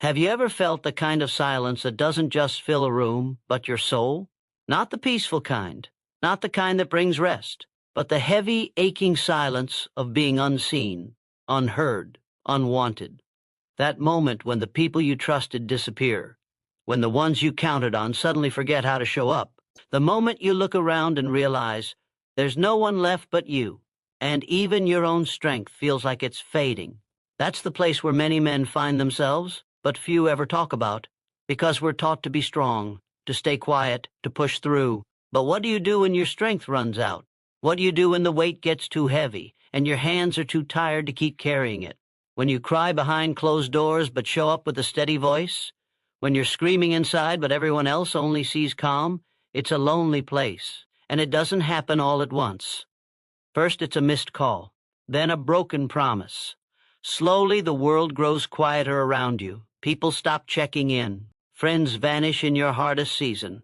Have you ever felt the kind of silence that doesn't just fill a room, but your soul? Not the peaceful kind, not the kind that brings rest, but the heavy, aching silence of being unseen, unheard, unwanted. That moment when the people you trusted disappear, when the ones you counted on suddenly forget how to show up. The moment you look around and realize there's no one left but you, and even your own strength feels like it's fading. That's the place where many men find themselves, but few ever talk about, because we're taught to be strong, to stay quiet, to push through. But what do you do when your strength runs out? What do you do when the weight gets too heavy, and your hands are too tired to keep carrying it? When you cry behind closed doors but show up with a steady voice? When you're screaming inside but everyone else only sees calm? It's a lonely place, and it doesn't happen all at once. First it's a missed call, then a broken promise. Slowly the world grows quieter around you. People stop checking in. Friends vanish in your hardest season.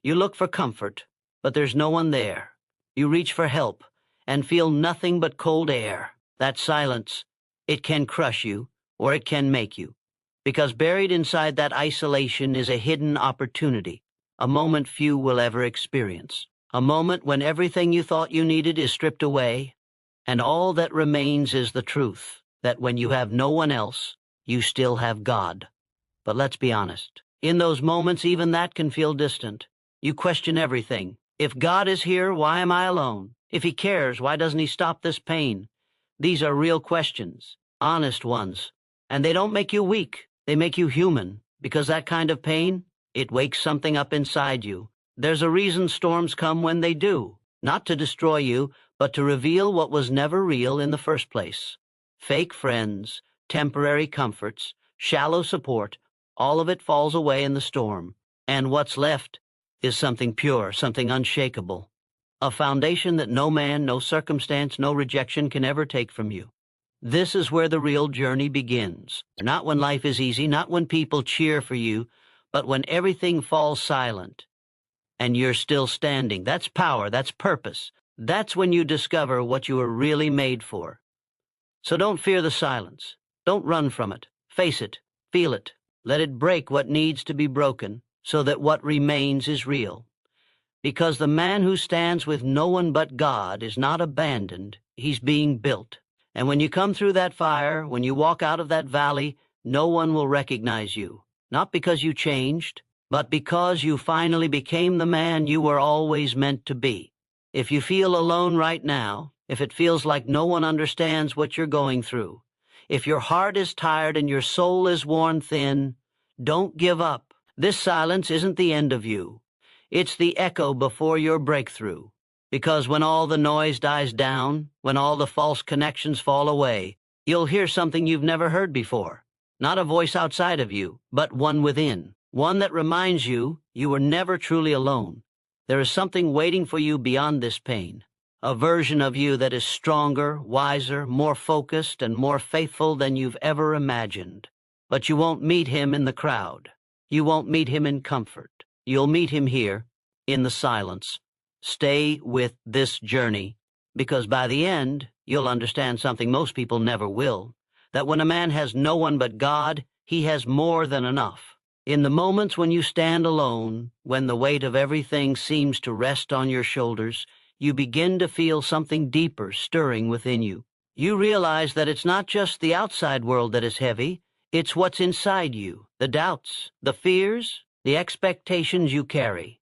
You look for comfort, but there's no one there. You reach for help and feel nothing but cold air. That silence, it can crush you or it can make you. Because buried inside that isolation is a hidden opportunity, a moment few will ever experience. A moment when everything you thought you needed is stripped away, and all that remains is the truth that when you have no one else, you still have God. But let's be honest. In those moments, even that can feel distant. You question everything. If God is here, why am I alone? If he cares, why doesn't he stop this pain? These are real questions, honest ones. And they don't make you weak. They make you human. Because that kind of pain, it wakes something up inside you. There's a reason storms come when they do. Not to destroy you, but to reveal what was never real in the first place. Fake friends, temporary comforts, shallow support, all of it falls away in the storm. And what's left is something pure, something unshakable. A foundation that no man, no circumstance, no rejection can ever take from you. This is where the real journey begins. Not when life is easy, not when people cheer for you, but when everything falls silent and you're still standing. That's power, that's purpose. That's when you discover what you were really made for. So don't fear the silence. Don't run from it. Face it. Feel it. Let it break what needs to be broken so that what remains is real. Because the man who stands with no one but God is not abandoned. He's being built. And when you come through that fire, when you walk out of that valley, no one will recognize you. Not because you changed, but because you finally became the man you were always meant to be. If you feel alone right now, if it feels like no one understands what you're going through, if your heart is tired and your soul is worn thin, don't give up. This silence isn't the end of you. It's the echo before your breakthrough. Because when all the noise dies down, when all the false connections fall away, you'll hear something you've never heard before. Not a voice outside of you, but one within. One that reminds you you were never truly alone. There is something waiting for you beyond this pain. A version of you that is stronger, wiser, more focused, and more faithful than you've ever imagined. But you won't meet him in the crowd. You won't meet him in comfort. You'll meet him here, in the silence. Stay with this journey, because by the end, you'll understand something most people never will, that when a man has no one but God, he has more than enough. In the moments when you stand alone, when the weight of everything seems to rest on your shoulders, you begin to feel something deeper stirring within you. You realize that it's not just the outside world that is heavy, it's what's inside you, the doubts, the fears, the expectations you carry.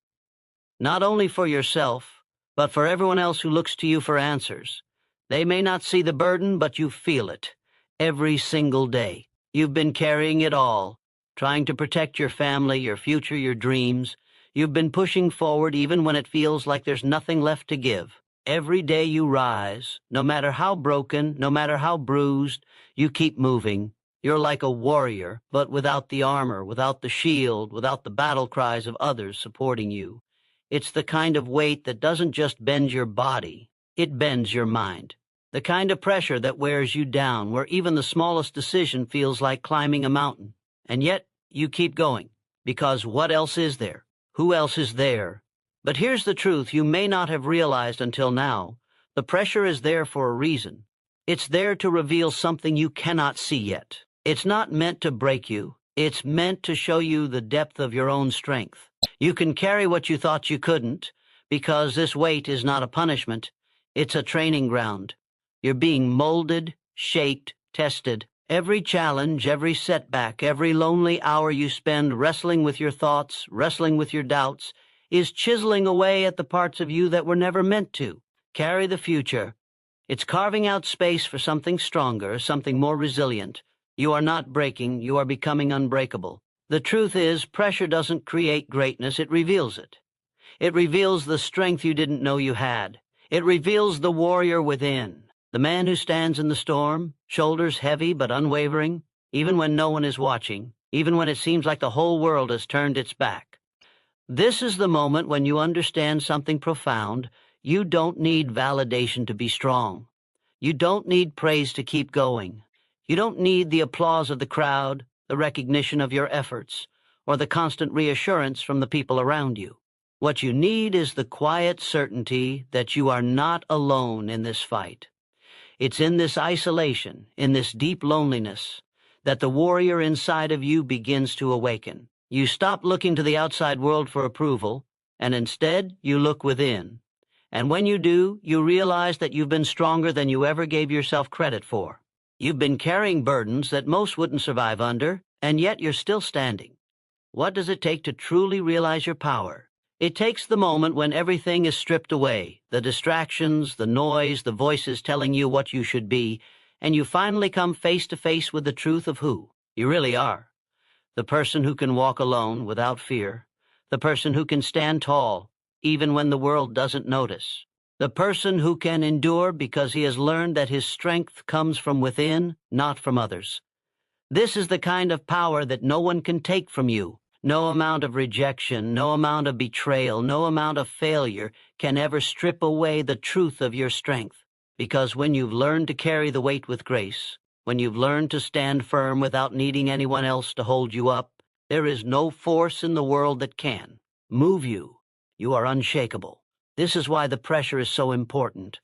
Not only for yourself, but for everyone else who looks to you for answers. They may not see the burden, but you feel it. Every single day. You've been carrying it all, trying to protect your family, your future, your dreams. You've been pushing forward even when it feels like there's nothing left to give. Every day you rise, no matter how broken, no matter how bruised, you keep moving. You're like a warrior, but without the armor, without the shield, without the battle cries of others supporting you. It's the kind of weight that doesn't just bend your body, it bends your mind. The kind of pressure that wears you down, where even the smallest decision feels like climbing a mountain. And yet, you keep going, because what else is there? Who else is there? But here's the truth you may not have realized until now. The pressure is there for a reason. It's there to reveal something you cannot see yet. It's not meant to break you. It's meant to show you the depth of your own strength. You can carry what you thought you couldn't, because this weight is not a punishment. It's a training ground. You're being molded, shaped, tested. Every challenge, every setback, every lonely hour you spend wrestling with your thoughts, wrestling with your doubts, is chiseling away at the parts of you that were never meant to. Carry the future. It's carving out space for something stronger, something more resilient. You are not breaking, you are becoming unbreakable. The truth is, pressure doesn't create greatness, it reveals it. It reveals the strength you didn't know you had. It reveals the warrior within, the man who stands in the storm, shoulders heavy but unwavering, even when no one is watching, even when it seems like the whole world has turned its back. This is the moment when you understand something profound. You don't need validation to be strong. You don't need praise to keep going. You don't need the applause of the crowd, the recognition of your efforts, or the constant reassurance from the people around you. What you need is the quiet certainty that you are not alone in this fight. It's in this isolation, in this deep loneliness, that the warrior inside of you begins to awaken. You stop looking to the outside world for approval, and instead you look within. And when you do, you realize that you've been stronger than you ever gave yourself credit for. You've been carrying burdens that most wouldn't survive under, and yet you're still standing. What does it take to truly realize your power? It takes the moment when everything is stripped away, the distractions, the noise, the voices telling you what you should be, and you finally come face to face with the truth of who you really are. The person who can walk alone without fear, the person who can stand tall even when the world doesn't notice, the person who can endure because he has learned that his strength comes from within, not from others. This is the kind of power that no one can take from you. No amount of rejection, no amount of betrayal, no amount of failure can ever strip away the truth of your strength. Because when you've learned to carry the weight with grace, when you've learned to stand firm without needing anyone else to hold you up, there is no force in the world that can move you. You are unshakable. This is why the pressure is so important.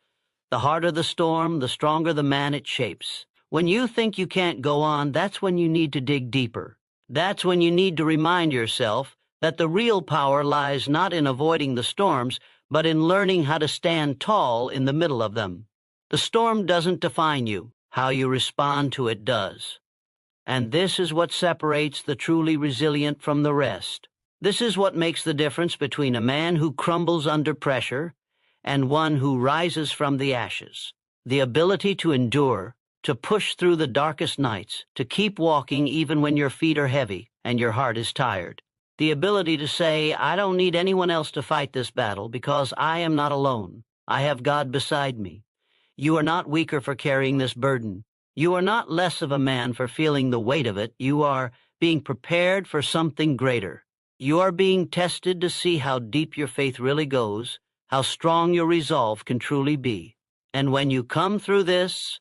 The harder the storm, the stronger the man it shapes. When you think you can't go on, that's when you need to dig deeper. That's when you need to remind yourself that the real power lies not in avoiding the storms, but in learning how to stand tall in the middle of them. The storm doesn't define you. How you respond to it does. And this is what separates the truly resilient from the rest. This is what makes the difference between a man who crumbles under pressure and one who rises from the ashes. The ability to endure, to push through the darkest nights, to keep walking even when your feet are heavy and your heart is tired. The ability to say, I don't need anyone else to fight this battle because I am not alone. I have God beside me. You are not weaker for carrying this burden. You are not less of a man for feeling the weight of it. You are being prepared for something greater. You are being tested to see how deep your faith really goes, how strong your resolve can truly be. And when you come through this,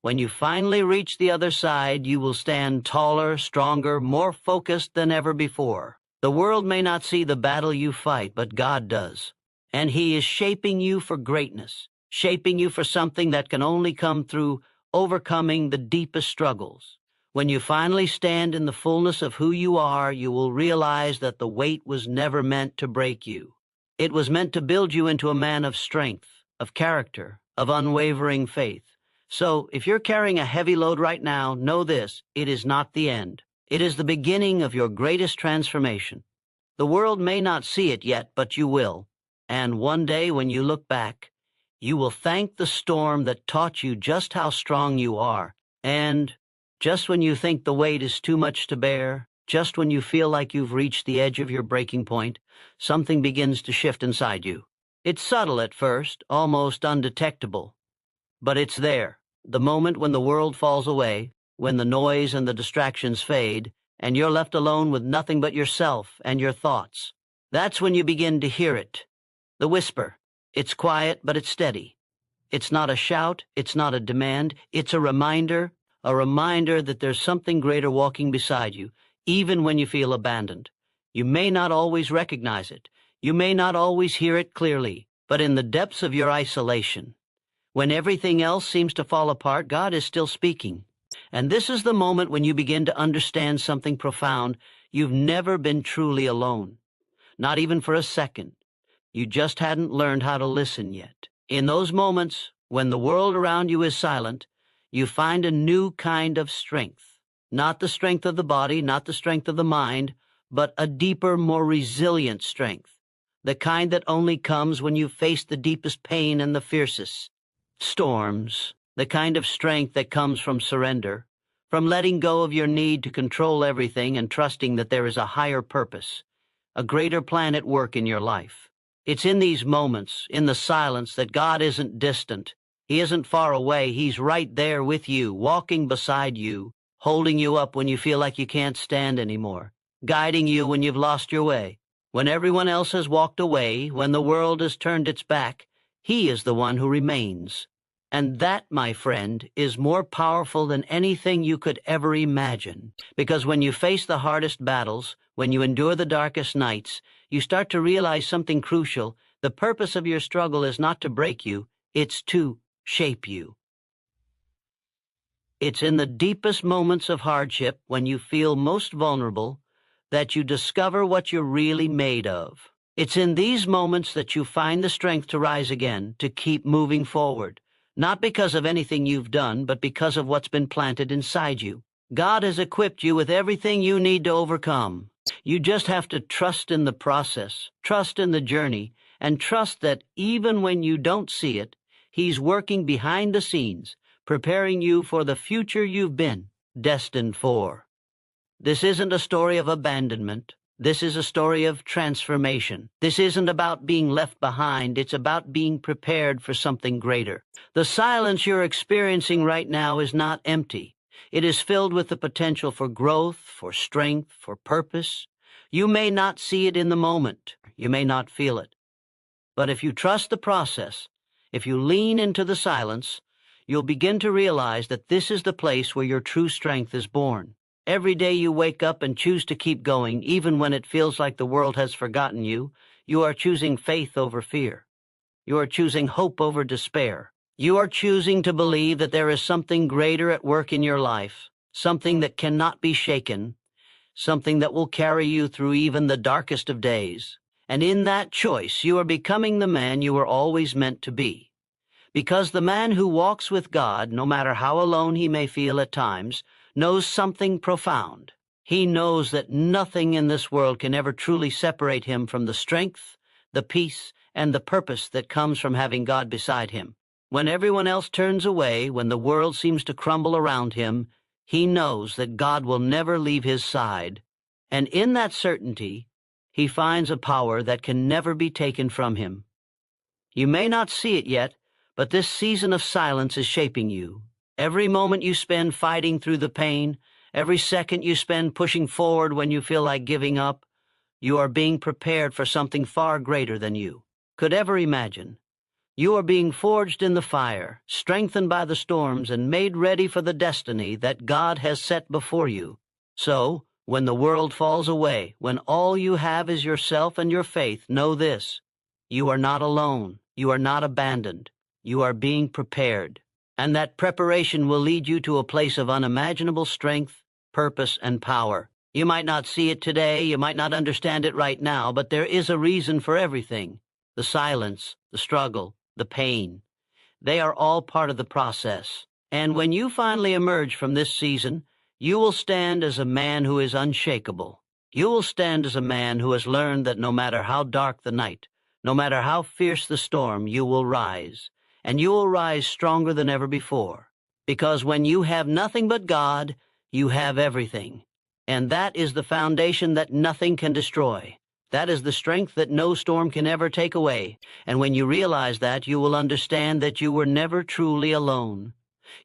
when you finally reach the other side, you will stand taller, stronger, more focused than ever before. The world may not see the battle you fight, but God does. And He is shaping you for greatness, shaping you for something that can only come through overcoming the deepest struggles. When you finally stand in the fullness of who you are, you will realize that the weight was never meant to break you. It was meant to build you into a man of strength, of character, of unwavering faith. So, if you're carrying a heavy load right now, know this: it is not the end. It is the beginning of your greatest transformation. The world may not see it yet, but you will. And one day when you look back, you will thank the storm that taught you just how strong you are. And just when you think the weight is too much to bear, just when you feel like you've reached the edge of your breaking point, something begins to shift inside you. It's subtle at first, almost undetectable. But it's there, the moment when the world falls away, when the noise and the distractions fade, and you're left alone with nothing but yourself and your thoughts. That's when you begin to hear it. The whisper. It's quiet, but it's steady. It's not a shout, it's not a demand, it's a reminder that there's something greater walking beside you, even when you feel abandoned. You may not always recognize it. You may not always hear it clearly, but in the depths of your isolation, when everything else seems to fall apart, God is still speaking. And this is the moment when you begin to understand something profound. You've never been truly alone, not even for a second. You just hadn't learned how to listen yet. In those moments, when the world around you is silent, you find a new kind of strength. Not the strength of the body, not the strength of the mind, but a deeper, more resilient strength. The kind that only comes when you face the deepest pain and the fiercest storms. The kind of strength that comes from surrender, from letting go of your need to control everything and trusting that there is a higher purpose, a greater plan at work in your life. It's in these moments, in the silence, that God isn't distant. He isn't far away. He's right there with you, walking beside you, holding you up when you feel like you can't stand anymore, guiding you when you've lost your way. When everyone else has walked away, when the world has turned its back, He is the one who remains. And that, my friend, is more powerful than anything you could ever imagine. Because when you face the hardest battles, when you endure the darkest nights, you start to realize something crucial. The purpose of your struggle is not to break you, it's to shape you. It's in the deepest moments of hardship, when you feel most vulnerable, that you discover what you're really made of. It's in these moments that you find the strength to rise again, to keep moving forward. Not because of anything you've done, but because of what's been planted inside you. God has equipped you with everything you need to overcome. You just have to trust in the process, trust in the journey, and trust that even when you don't see it, He's working behind the scenes, preparing you for the future you've been destined for. This isn't a story of abandonment. This is a story of transformation. This isn't about being left behind. It's about being prepared for something greater. The silence you're experiencing right now is not empty. It is filled with the potential for growth, for strength, for purpose. You may not see it in the moment. You may not feel it. But if you trust the process, if you lean into the silence, you'll begin to realize that this is the place where your true strength is born. Every day you wake up and choose to keep going, even when it feels like the world has forgotten you, you are choosing faith over fear. You are choosing hope over despair. You are choosing to believe that there is something greater at work in your life, something that cannot be shaken, something that will carry you through even the darkest of days. And in that choice, you are becoming the man you were always meant to be. Because the man who walks with God, no matter how alone he may feel at times, knows something profound. He knows that nothing in this world can ever truly separate him from the strength, the peace, and the purpose that comes from having God beside him. When everyone else turns away, when the world seems to crumble around him, he knows that God will never leave his side. And in that certainty, he finds a power that can never be taken from him. You may not see it yet, but this season of silence is shaping you. Every moment you spend fighting through the pain, every second you spend pushing forward when you feel like giving up, you are being prepared for something far greater than you could ever imagine. You are being forged in the fire, strengthened by the storms, and made ready for the destiny that God has set before you. So, when the world falls away, when all you have is yourself and your faith, know this: you are not alone, you are not abandoned, you are being prepared. And that preparation will lead you to a place of unimaginable strength, purpose, and power. You might not see it today, you might not understand it right now, but there is a reason for everything. The silence, the struggle, the pain. They are all part of the process. And when you finally emerge from this season, you will stand as a man who is unshakable. You will stand as a man who has learned that no matter how dark the night, no matter how fierce the storm, you will rise. And you will rise stronger than ever before. Because when you have nothing but God, you have everything. And that is the foundation that nothing can destroy. That is the strength that no storm can ever take away. And when you realize that, you will understand that you were never truly alone.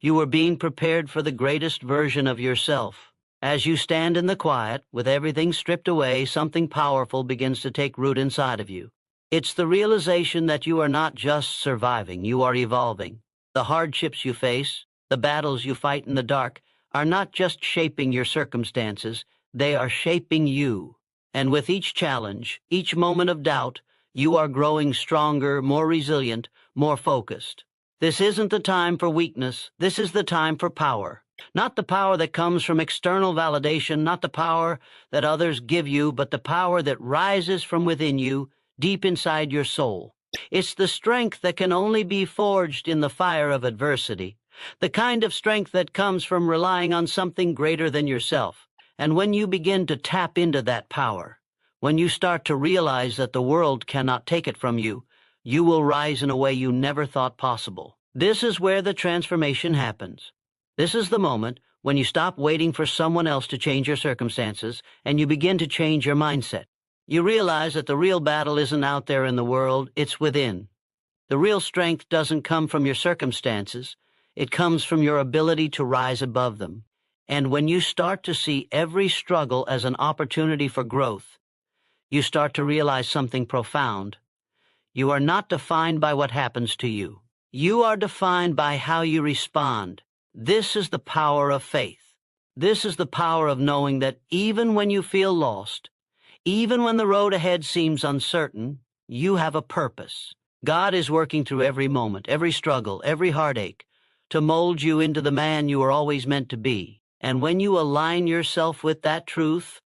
You were being prepared for the greatest version of yourself. As you stand in the quiet, with everything stripped away, something powerful begins to take root inside of you. It's the realization that you are not just surviving, you are evolving. The hardships you face, the battles you fight in the dark, are not just shaping your circumstances, they are shaping you. And with each challenge, each moment of doubt, you are growing stronger, more resilient, more focused. This isn't the time for weakness, this is the time for power. Not the power that comes from external validation, not the power that others give you, but the power that rises from within you, deep inside your soul. It's the strength that can only be forged in the fire of adversity, the kind of strength that comes from relying on something greater than yourself. And when you begin to tap into that power, when you start to realize that the world cannot take it from you, you will rise in a way you never thought possible. This is where the transformation happens. This is the moment when you stop waiting for someone else to change your circumstances and you begin to change your mindset. You realize that the real battle isn't out there in the world, it's within. The real strength doesn't come from your circumstances, it comes from your ability to rise above them. And when you start to see every struggle as an opportunity for growth, you start to realize something profound. You are not defined by what happens to you. You are defined by how you respond. This is the power of faith. This is the power of knowing that even when you feel lost, even when the road ahead seems uncertain, you have a purpose. God is working through every moment, every struggle, every heartache, to mold you into the man you were always meant to be. And when you align yourself with that truth,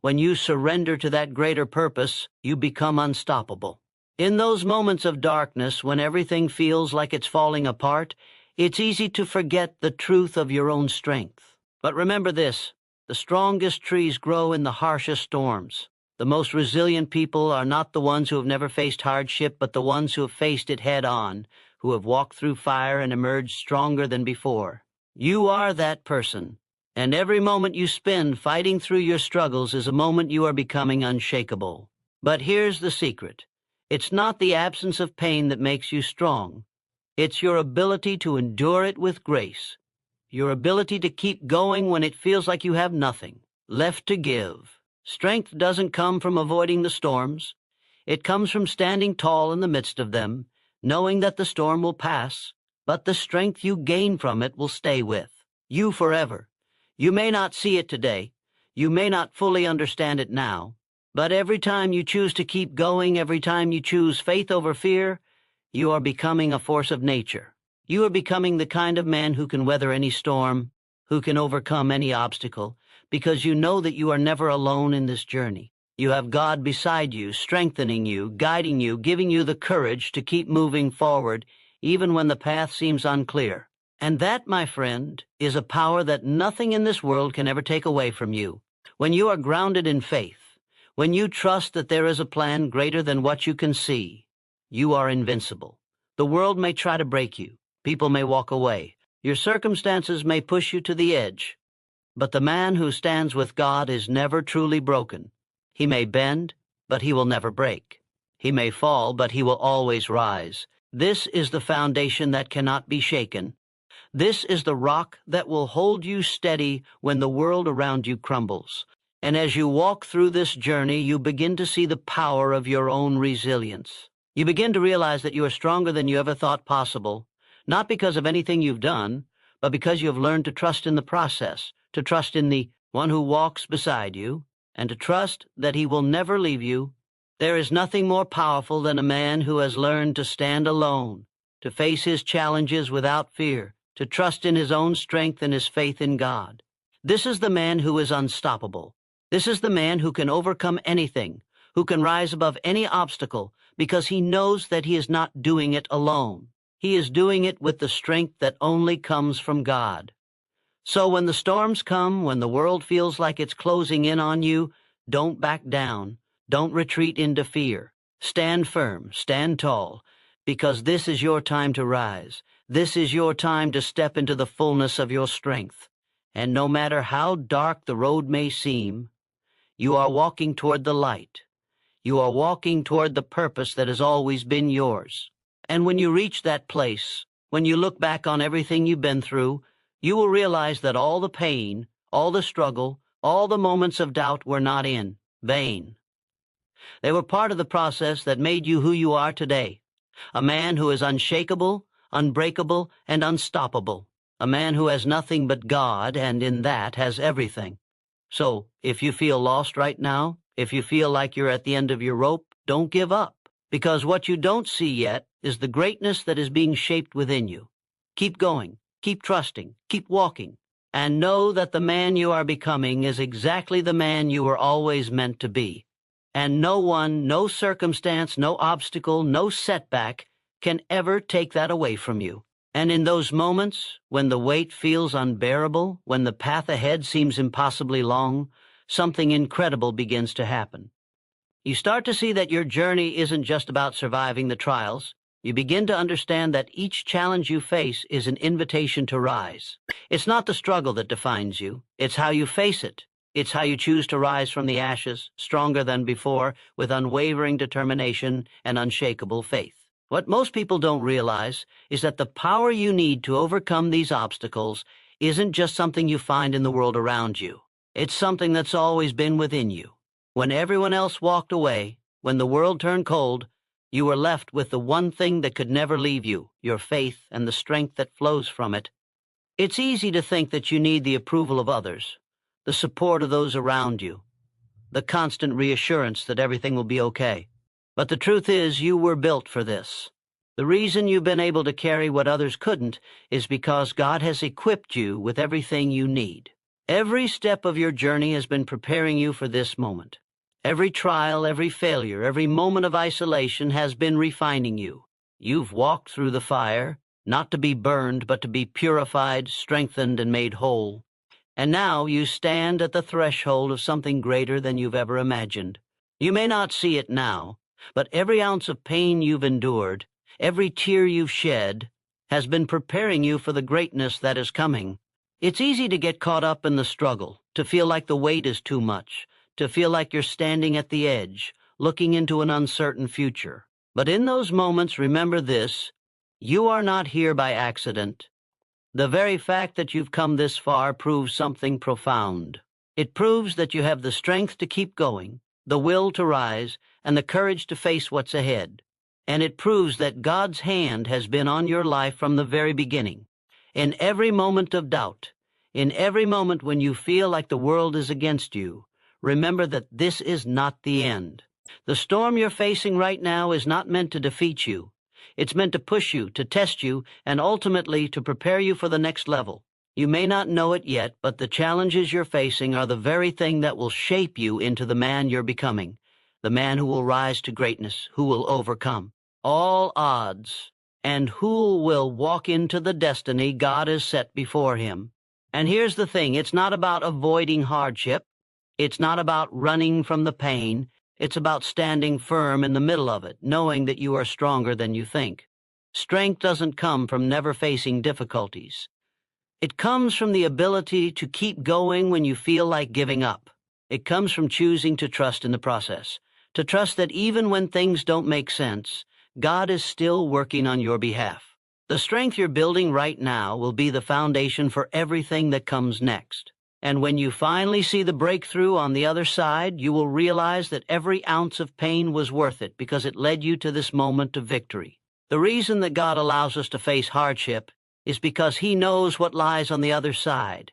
when you surrender to that greater purpose, you become unstoppable. In those moments of darkness, when everything feels like it's falling apart, it's easy to forget the truth of your own strength. But remember this, the strongest trees grow in the harshest storms. The most resilient people are not the ones who have never faced hardship, but the ones who have faced it head on, who have walked through fire and emerged stronger than before. You are that person, and every moment you spend fighting through your struggles is a moment you are becoming unshakable. But here's the secret. It's not the absence of pain that makes you strong. It's your ability to endure it with grace, your ability to keep going when it feels like you have nothing left to give. Strength doesn't come from avoiding the storms. It comes from standing tall in the midst of them, knowing that the storm will pass, but the strength you gain from it will stay with you forever. You may not see it today. You may not fully understand it now. But every time you choose to keep going, every time you choose faith over fear, you are becoming a force of nature. You are becoming the kind of man who can weather any storm, who can overcome any obstacle, because you know that you are never alone in this journey. You have God beside you, strengthening you, guiding you, giving you the courage to keep moving forward, even when the path seems unclear. And that, my friend, is a power that nothing in this world can ever take away from you. When you are grounded in faith, when you trust that there is a plan greater than what you can see, you are invincible. The world may try to break you. People may walk away. Your circumstances may push you to the edge. But the man who stands with God is never truly broken. He may bend, but he will never break. He may fall, but he will always rise. This is the foundation that cannot be shaken. This is the rock that will hold you steady when the world around you crumbles. And as you walk through this journey, you begin to see the power of your own resilience. You begin to realize that you are stronger than you ever thought possible, not because of anything you've done, but because you have learned to trust in the process, to trust in the one who walks beside you, and to trust that he will never leave you. There is nothing more powerful than a man who has learned to stand alone, to face his challenges without fear, to trust in his own strength and his faith in God. This is the man who is unstoppable. This is the man who can overcome anything, who can rise above any obstacle, because he knows that he is not doing it alone. He is doing it with the strength that only comes from God. So when the storms come, when the world feels like it's closing in on you, don't back down. Don't retreat into fear. Stand firm, stand tall, because this is your time to rise. This is your time to step into the fullness of your strength. And no matter how dark the road may seem, you are walking toward the light. You are walking toward the purpose that has always been yours. And when you reach that place, when you look back on everything you've been through, you will realize that all the pain, all the struggle, all the moments of doubt were not in vain. They were part of the process that made you who you are today. A man who is unshakable, unbreakable, and unstoppable. A man who has nothing but God, and in that has everything. So, if you feel lost right now, if you feel like you're at the end of your rope, don't give up. Because what you don't see yet is the greatness that is being shaped within you. Keep going, keep trusting, keep walking. and know that the man you are becoming is exactly the man you were always meant to be. And no one, no circumstance, no obstacle, no setback can ever take that away from you. And in those moments, when the weight feels unbearable, when the path ahead seems impossibly long, something incredible begins to happen. You start to see that your journey isn't just about surviving the trials. You begin to understand that each challenge you face is an invitation to rise. It's not the struggle that defines you. It's how you face it. It's how you choose to rise from the ashes, stronger than before, with unwavering determination and unshakable faith. What most people don't realize is that the power you need to overcome these obstacles isn't just something you find in the world around you. It's something that's always been within you. When everyone else walked away, when the world turned cold, you were left with the one thing that could never leave you, your faith and the strength that flows from it. It's easy to think that you need the approval of others, the support of those around you, the constant reassurance that everything will be okay. But the truth is, you were built for this. The reason you've been able to carry what others couldn't is because God has equipped you with everything you need. Every step of your journey has been preparing you for this moment. Every trial, every failure, every moment of isolation has been refining you. You've walked through the fire, not to be burned, but to be purified, strengthened, and made whole. And now you stand at the threshold of something greater than you've ever imagined. You may not see it now, but every ounce of pain you've endured, every tear you've shed, has been preparing you for the greatness that is coming. It's easy to get caught up in the struggle, to feel like the weight is too much, to feel like you're standing at the edge, looking into an uncertain future. But in those moments, remember this: you are not here by accident. The very fact that you've come this far proves something profound. It proves that you have the strength to keep going, the will to rise, and the courage to face what's ahead. And it proves that God's hand has been on your life from the very beginning. In every moment of doubt, in every moment when you feel like the world is against you, remember that this is not the end. The storm you're facing right now is not meant to defeat you. It's meant to push you, to test you, and ultimately to prepare you for the next level. You may not know it yet, but the challenges you're facing are the very thing that will shape you into the man you're becoming, the man who will rise to greatness, who will overcome all odds, and who will walk into the destiny God has set before him. And here's the thing: it's not about avoiding hardship. It's not about running from the pain. It's about standing firm in the middle of it, knowing that you are stronger than you think. Strength doesn't come from never facing difficulties. It comes from the ability to keep going when you feel like giving up. It comes from choosing to trust in the process, to trust that even when things don't make sense, God is still working on your behalf. The strength you're building right now will be the foundation for everything that comes next. And when you finally see the breakthrough on the other side, you will realize that every ounce of pain was worth it because it led you to this moment of victory. The reason that God allows us to face hardship is because He knows what lies on the other side.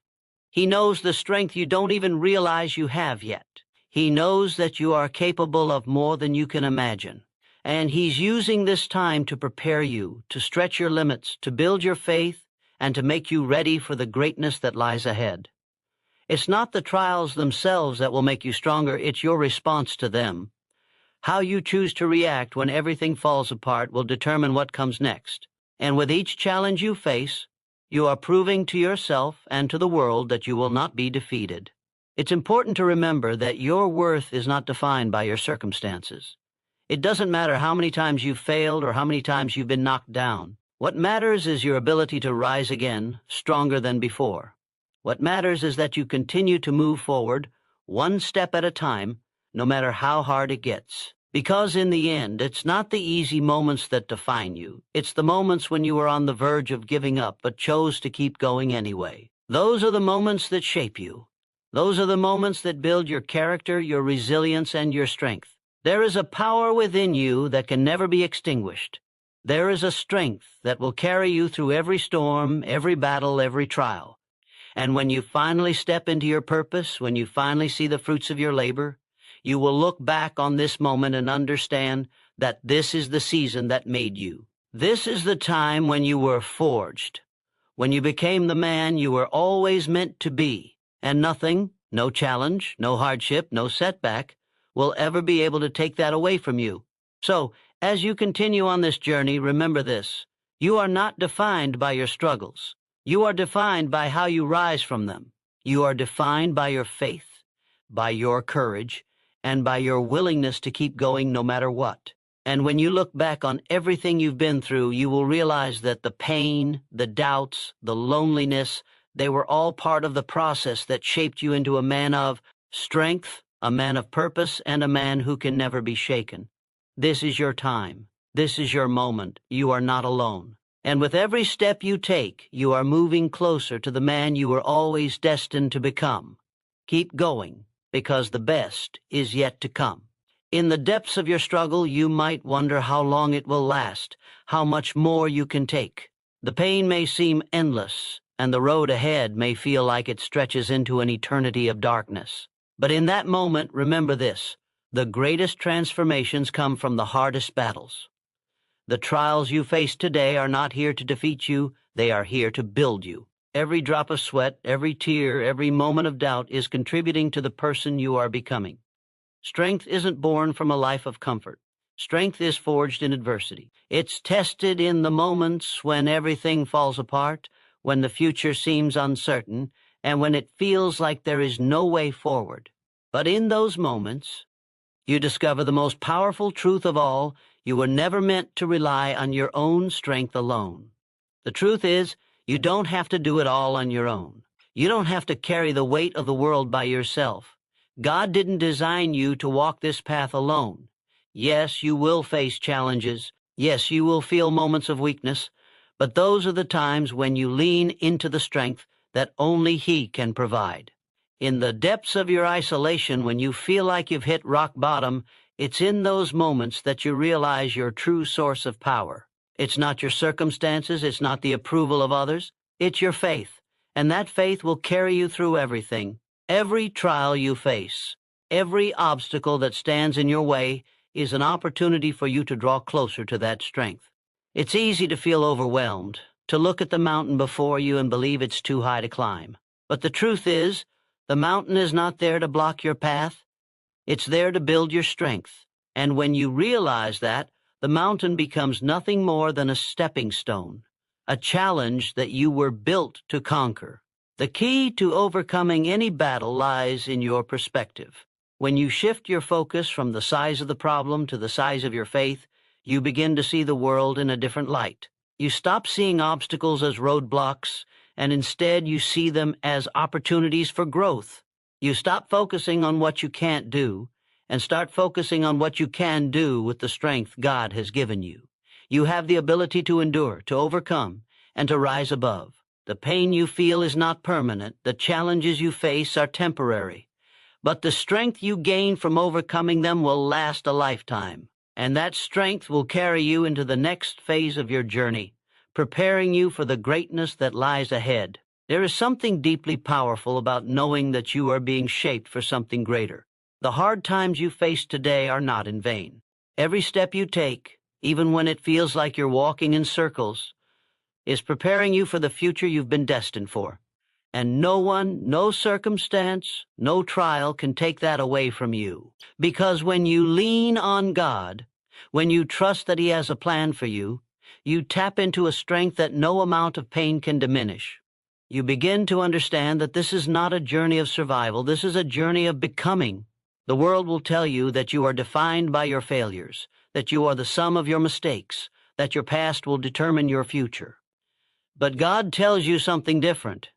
He knows the strength you don't even realize you have yet. He knows that you are capable of more than you can imagine. And He's using this time to prepare you, to stretch your limits, to build your faith, and to make you ready for the greatness that lies ahead. It's not the trials themselves that will make you stronger, it's your response to them. How you choose to react when everything falls apart will determine what comes next. And with each challenge you face, you are proving to yourself and to the world that you will not be defeated. It's important to remember that your worth is not defined by your circumstances. It doesn't matter how many times you've failed or how many times you've been knocked down. What matters is your ability to rise again, stronger than before. What matters is that you continue to move forward, one step at a time, no matter how hard it gets. Because in the end, it's not the easy moments that define you. It's the moments when you were on the verge of giving up but chose to keep going anyway. Those are the moments that shape you. Those are the moments that build your character, your resilience, and your strength. There is a power within you that can never be extinguished. There is a strength that will carry you through every storm, every battle, every trial. And when you finally step into your purpose, when you finally see the fruits of your labor, you will look back on this moment and understand that this is the season that made you. This is the time when you were forged, when you became the man you were always meant to be, and nothing, no challenge, no hardship, no setback, will ever be able to take that away from you. So, as you continue on this journey, remember this. You are not defined by your struggles. You are defined by how you rise from them. You are defined by your faith, by your courage, and by your willingness to keep going no matter what. And when you look back on everything you've been through, you will realize that the pain, the doubts, the loneliness, they were all part of the process that shaped you into a man of strength, a man of purpose, and a man who can never be shaken. This is your time. This is your moment. You are not alone. And with every step you take, you are moving closer to the man you were always destined to become. Keep going, because the best is yet to come. In the depths of your struggle, you might wonder how long it will last, how much more you can take. The pain may seem endless, and the road ahead may feel like it stretches into an eternity of darkness. But in that moment, remember this: the greatest transformations come from the hardest battles. The trials you face today are not here to defeat you, they are here to build you. Every drop of sweat, every tear, every moment of doubt is contributing to the person you are becoming. Strength isn't born from a life of comfort. Strength is forged in adversity. It's tested in the moments when everything falls apart, when the future seems uncertain, and when it feels like there is no way forward. But in those moments, you discover the most powerful truth of all: you were never meant to rely on your own strength alone. The truth is, you don't have to do it all on your own. You don't have to carry the weight of the world by yourself. God didn't design you to walk this path alone. Yes, you will face challenges. Yes, you will feel moments of weakness. But those are the times when you lean into the strength that only He can provide. In the depths of your isolation, when you feel like you've hit rock bottom, it's in those moments that you realize your true source of power. It's not your circumstances, it's not the approval of others, it's your faith. And that faith will carry you through everything. Every trial you face, every obstacle that stands in your way is an opportunity for you to draw closer to that strength. It's easy to feel overwhelmed, to look at the mountain before you and believe it's too high to climb. But the truth is, the mountain is not there to block your path. It's there to build your strength. And when you realize that, the mountain becomes nothing more than a stepping stone, a challenge that you were built to conquer. The key to overcoming any battle lies in your perspective. When you shift your focus from the size of the problem to the size of your faith, you begin to see the world in a different light. You stop seeing obstacles as roadblocks, and instead you see them as opportunities for growth. You stop focusing on what you can't do, and start focusing on what you can do with the strength God has given you. You have the ability to endure, to overcome, and to rise above. The pain you feel is not permanent. The challenges you face are temporary. But the strength you gain from overcoming them will last a lifetime. And that strength will carry you into the next phase of your journey, preparing you for the greatness that lies ahead. There is something deeply powerful about knowing that you are being shaped for something greater. The hard times you face today are not in vain. Every step you take, even when it feels like you're walking in circles, is preparing you for the future you've been destined for. And no one, no circumstance, no trial can take that away from you. Because when you lean on God, when you trust that He has a plan for you, you tap into a strength that no amount of pain can diminish. You begin to understand that this is not a journey of survival, this is a journey of becoming. The world will tell you that you are defined by your failures, that you are the sum of your mistakes, that your past will determine your future. But God tells you something different.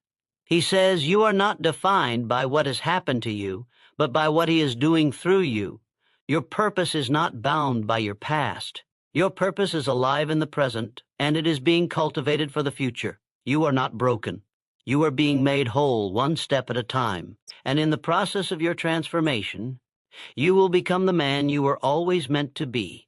He says you are not defined by what has happened to you, but by what He is doing through you. Your purpose is not bound by your past. Your purpose is alive in the present, and it is being cultivated for the future. You are not broken. You are being made whole one step at a time. And in the process of your transformation, you will become the man you were always meant to be.